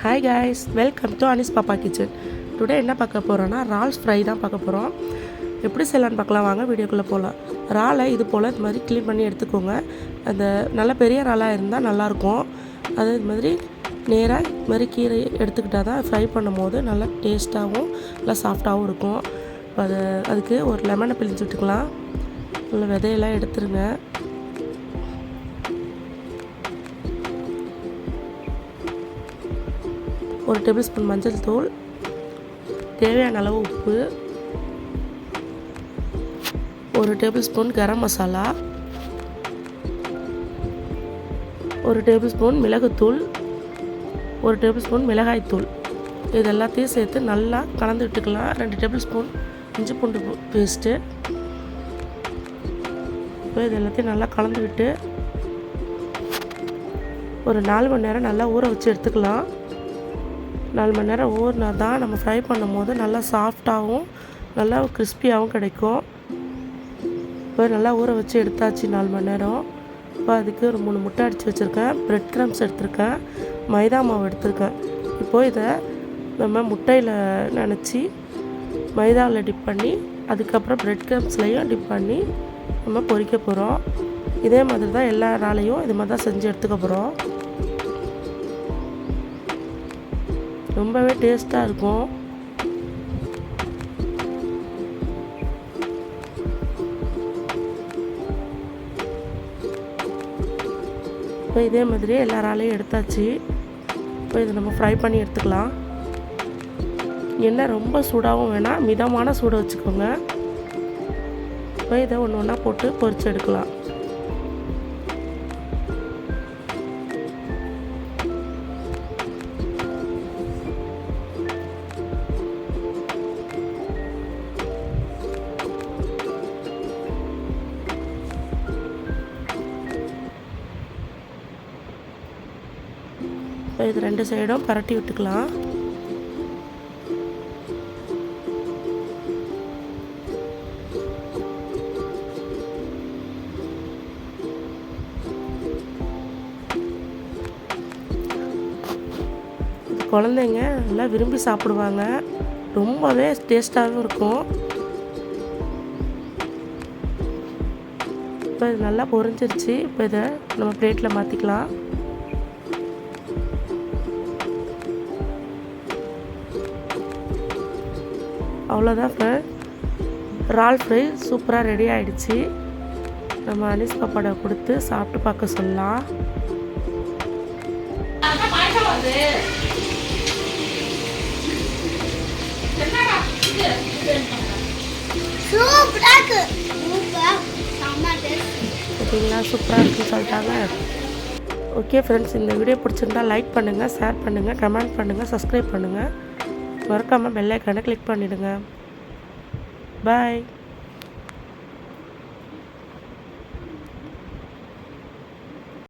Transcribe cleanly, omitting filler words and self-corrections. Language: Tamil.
Hi guys, welcome to Anis பாப்பா கிச்சன். டுடே என்ன பார்க்க போகிறோன்னா ரால்ஸ் ஃப்ரை தான் பார்க்க போகிறோம். எப்படி செய்யலான்னு பார்க்கலாம், வாங்க வீடியோக்குள்ளே போகலாம். இறாலை இது போல் இது மாதிரி க்ளீன் பண்ணி எடுத்துக்கோங்க. அந்த நல்ல பெரிய இறாலாக இருந்தால் நல்லாயிருக்கும். அது இது மாதிரி நேராக இது மாதிரி கீரை எடுத்துக்கிட்டால் தான் ஃப்ரை பண்ணும் போது நல்லா டேஸ்ட்டாகவும் நல்லா சாஃப்டாகவும் இருக்கும். அதுக்கு ஒரு லெமனை பிழிஞ்சு விட்டுக்கலாம். நல்லா விதையெல்லாம் எடுத்துருங்க. ஒரு டேபிள் ஸ்பூன் மஞ்சள் தூள், தேவையான அளவு உப்பு, ஒரு டேபிள் ஸ்பூன் கரம் மசாலா, ஒரு டேபிள் ஸ்பூன் மிளகுத்தூள், ஒரு டேபிள் ஸ்பூன் மிளகாய்த்தூள். இது எல்லாத்தையும் சேர்த்து நல்லா கலந்து விட்டுக்கலாம். 2 டேபிள் ஸ்பூன் இஞ்சி பூண்டு பேஸ்ட்டு. இப்போ இது எல்லாத்தையும் நல்லா கலந்து விட்டு ஒரு 4 மணி நேரம் நல்லா ஊற வச்சு எடுத்துக்கலாம். 4 மணி நேரம் ஊறினா தான் நம்ம ஃப்ரை பண்ணும் போது நல்லா சாஃப்டாகவும் நல்லா கிறிஸ்பியாகவும் கிடைக்கும். இப்போ நல்லா ஊற வச்சு எடுத்தாச்சு 4 மணி நேரம். இப்போ அதுக்கு ஒரு 3 முட்டை அடித்து வச்சுருக்கேன், ப்ரெட் க்ரம்ஸ் எடுத்திருக்கேன், மைதா மாவு எடுத்திருக்கேன். இப்போது இதை நம்ம முட்டையில் நினச்சி மைதாவில் டிப் பண்ணி அதுக்கப்புறம் ப்ரெட் க்ரம்ஸ்லையும் டிப் பண்ணி நம்ம பொரிக்க போகிறோம். இதே மாதிரி தான் எல்லா நாளையும் இது மாதிரி தான் செஞ்சு எடுத்துக்க போகிறோம். ரொம்பவே டேஸ்ட்டாக இருக்கும். இப்போ இதே மாதிரி எல்லா இறாலையும் எடுத்தாச்சு. இப்போ இதை நம்ம ஃப்ரை பண்ணி எடுத்துக்கலாம். எண்ணெய் ரொம்ப சூடாகவும் வேணாம், மிதமான சூடை வச்சுக்கோங்க. இப்போ இதை ஒன்று ஒன்றா போட்டு பொரிச்சு எடுக்கலாம். இப்போ இது 2 சைடும் பரட்டி விட்டுக்கலாம். இது குழந்தைங்க நல்லா விரும்பி சாப்பிடுவாங்க. ரொம்பவே டேஸ்ட்டாகவும் இருக்கும். இப்போ இது நல்லா பொரிஞ்சிருச்சு. இப்போ இதை நம்ம பிளேட்டில் மாற்றிக்கலாம். அவ்வளோதான் ஃப்ரெண்ட், இறால் ஃப்ரை சூப்பராக ரெடி ஆகிடுச்சு. நம்ம அனிஸ் பாப்பாட கொடுத்து சாப்பிட்டு பார்க்க சொல்லலாம். பார்த்தீங்களா, சூப்பராக இருக்குன்னு சொல்லிட்டாங்க. ஓகே ஃப்ரெண்ட்ஸ், இந்த வீடியோ பிடிச்சிருந்தா லைக் பண்ணுங்கள், ஷேர் பண்ணுங்கள், கமெண்ட் பண்ணுங்கள், சப்ஸ்கிரைப் பண்ணுங்கள். மறக்காமல் பெல் ஐக்கானை கிளிக் பண்ணிவிடுங்க. பாய்.